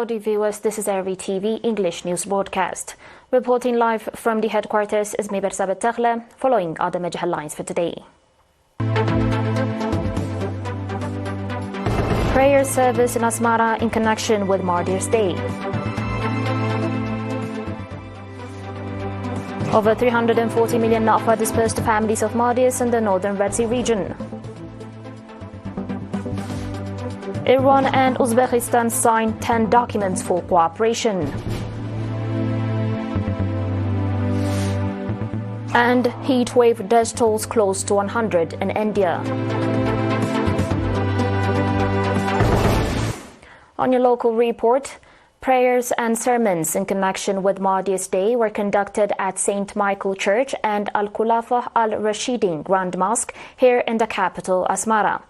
Hello, dear viewers. This is ERi-TV English news broadcast. Reporting live from the headquarters is Miber Sabet Taghla. Following are the major headlines for today. Prayer service in Asmara in connection with Martyrs' Day. Over 340 million Nafa dispersed to families of martyrs in the northern Red Sea region. Iran and Uzbekistan signed 10 documents for cooperation. And heat wave death tolls close to 100 in India. On your local report, prayers and sermons in connection with Martyrs' Day were conducted at St. Michael Church and Al-Khulafa Al-Rashidin Grand Mosque here in the capital, Asmara.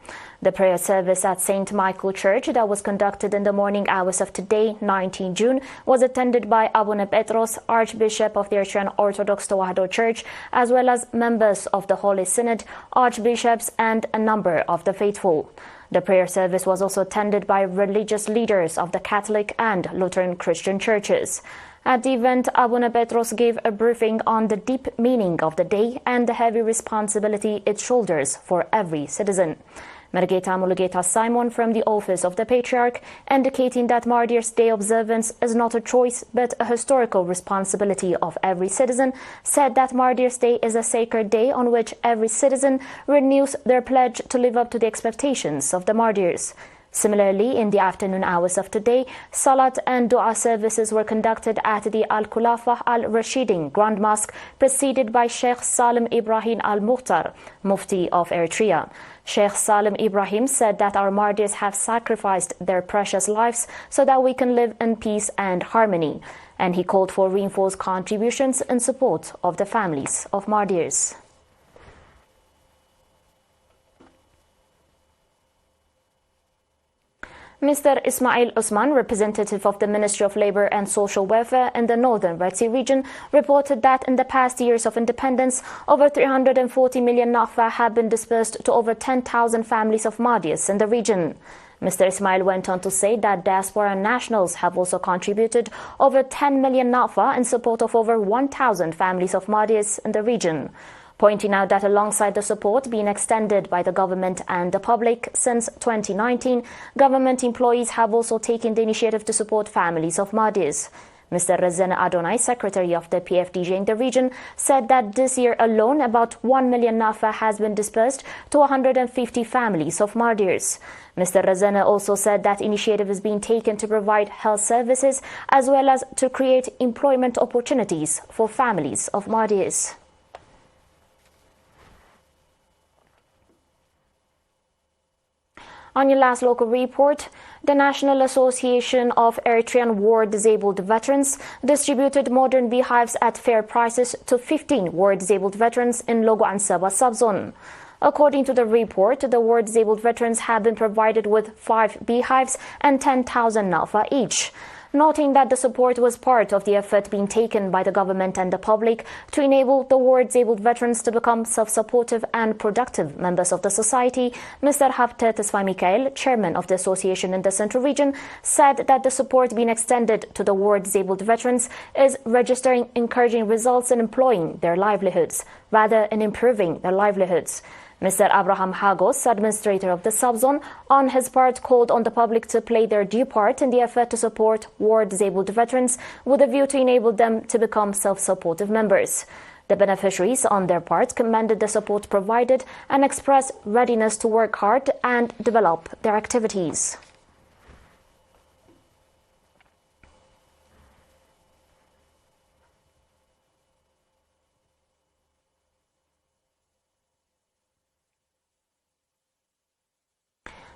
The prayer service at St. Michael Church that was conducted in the morning hours of today, 19 June, was attended by Abune Petros, Archbishop of the Eritrean Orthodox Tewahedo Church, as well as members of the Holy Synod, archbishops, and a number of the faithful. The prayer service was also attended by religious leaders of the Catholic and Lutheran Christian churches. At the event, Abune Petros gave a briefing on the deep meaning of the day and the heavy responsibility it shoulders for every citizen. Mergeta Mulugeta Simon from the Office of the Patriarch, indicating that Martyrs' Day observance is not a choice but a historical responsibility of every citizen, said that Martyrs' Day is a sacred day on which every citizen renews their pledge to live up to the expectations of the martyrs. Similarly, in the afternoon hours of today, Salat and Dua services were conducted at the Al-Khulafa Al-Rashidin Grand Mosque, preceded by Sheikh Salim Ibrahim Al-Mukhtar, Mufti of Eritrea. Sheikh Salim Ibrahim said that our martyrs have sacrificed their precious lives so that we can live in peace and harmony. And he called for reinforced contributions in support of the families of martyrs. Mr. Ismail Usman, representative of the Ministry of Labour and Social Welfare in the northern Red Sea region, reported that in the past years of independence, over 340 million Nafa have been dispersed to over 10,000 families of martyrs in the region. Mr. Ismail went on to say that diaspora nationals have also contributed over 10 million Nafa in support of over 1,000 families of martyrs in the region, pointing out that alongside the support being extended by the government and the public since 2019, government employees have also taken the initiative to support families of martyrs. Mr. Rezen Adonai, secretary of the PFDJ in the region, said that this year alone about 1 million Nafa has been dispersed to 150 families of martyrs. Mr. Rezen also said that initiative is being taken to provide health services as well as to create employment opportunities for families of martyrs. On your last local report, the National Association of Eritrean War-Disabled Veterans distributed modern beehives at fair prices to 15 war-disabled veterans in Logo Ansaba subzone. According to the report, the war-disabled veterans have been provided with 5 beehives and 10,000 Nafa each, noting that the support was part of the effort being taken by the government and the public to enable the war-disabled veterans to become self-supportive and productive members of the society. Mr. Haftet Tesfai Mikael, chairman of the association in the Central Region, said that the support being extended to the war-disabled veterans is registering encouraging results in employing their livelihoods, rather in improving their livelihoods. Mr. Abraham Hagos, administrator of the subzone, on his part called on the public to play their due part in the effort to support war-disabled veterans with a view to enable them to become self-supportive members. The beneficiaries, on their part, commended the support provided and expressed readiness to work hard and develop their activities.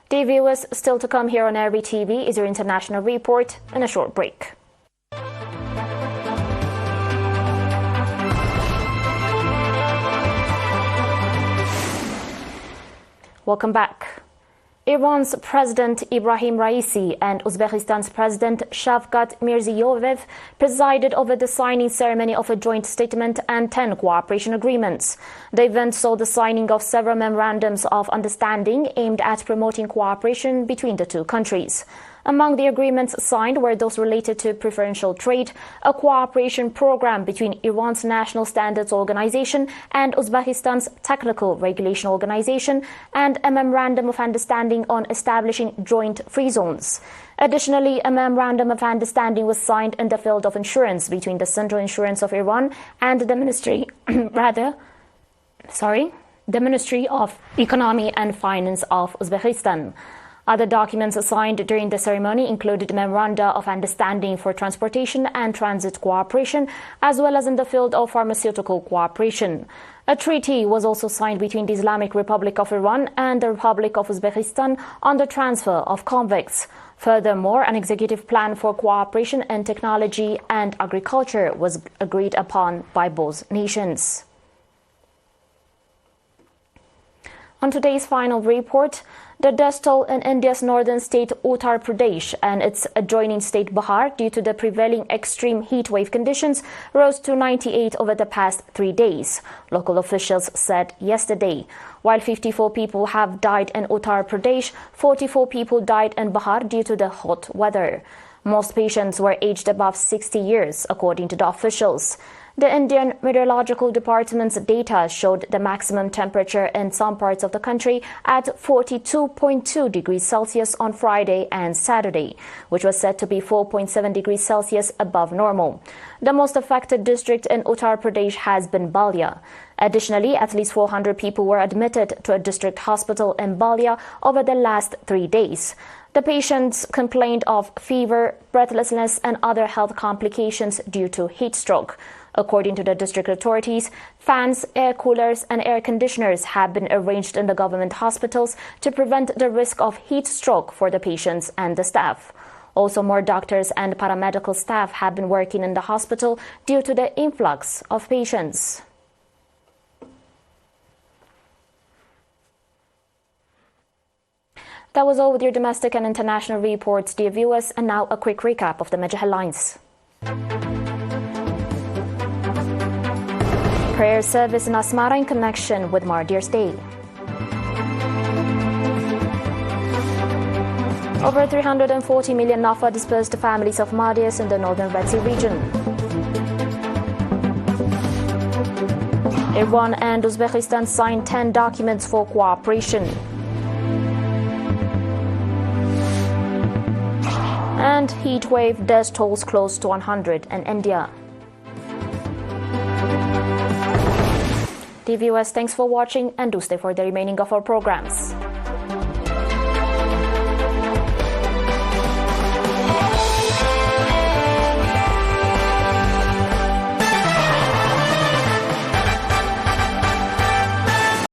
Dear viewers, still to come here on ERi-TV is your international report and a short break. Welcome back. Iran's President Ibrahim Raisi and Uzbekistan's President Shavkat Mirziyoyev presided over the signing ceremony of a joint statement and 10 cooperation agreements. The event saw the signing of several memorandums of understanding aimed at promoting cooperation between the two countries. Among the agreements signed were those related to preferential trade, a cooperation program between Iran's National Standards Organization and Uzbekistan's Technical Regulation Organization, and a memorandum of understanding on establishing joint free zones. Additionally, a memorandum of understanding was signed in the field of insurance between the Central Insurance of Iran and the Ministry of Economy and Finance of Uzbekistan. Other documents signed during the ceremony included memoranda of understanding for transportation and transit cooperation, as well as in the field of pharmaceutical cooperation. A treaty was also signed between the Islamic Republic of Iran and the Republic of Uzbekistan on the transfer of convicts. Furthermore, an executive plan for cooperation in technology and agriculture was agreed upon by both nations. On today's final report, the death toll in India's northern state Uttar Pradesh and its adjoining state Bihar due to the prevailing extreme heat wave conditions rose to 98 over the past 3 days, local officials said yesterday. While 54 people have died in Uttar Pradesh, 44 people died in Bihar due to the hot weather. Most patients were aged above 60 years, according to the officials. The Indian Meteorological Department's data showed the maximum temperature in some parts of the country at 42.2 degrees Celsius on Friday and Saturday, which was said to be 4.7 degrees Celsius above normal. The most affected district in Uttar Pradesh has been Balia. Additionally, at least 400 people were admitted to a district hospital in Balia over the last 3 days. The patients complained of fever, breathlessness, and other health complications due to heat stroke. According to the district authorities, fans, air coolers, and air conditioners have been arranged in the government hospitals to prevent the risk of heat stroke for the patients and the staff. Also, more doctors and paramedical staff have been working in the hospital due to the influx of patients. That was all with your domestic and international reports, dear viewers, and now a quick recap of the major headlines. Prayer service in Asmara in connection with Martyrs' Day. Over 340 million nafa dispersed to families of martyrs in the northern Red Sea region. Iran and Uzbekistan signed 10 documents for cooperation. And heat wave death tolls close to 100 in India. Dear viewers, thanks for watching and do stay for the remaining of our programs.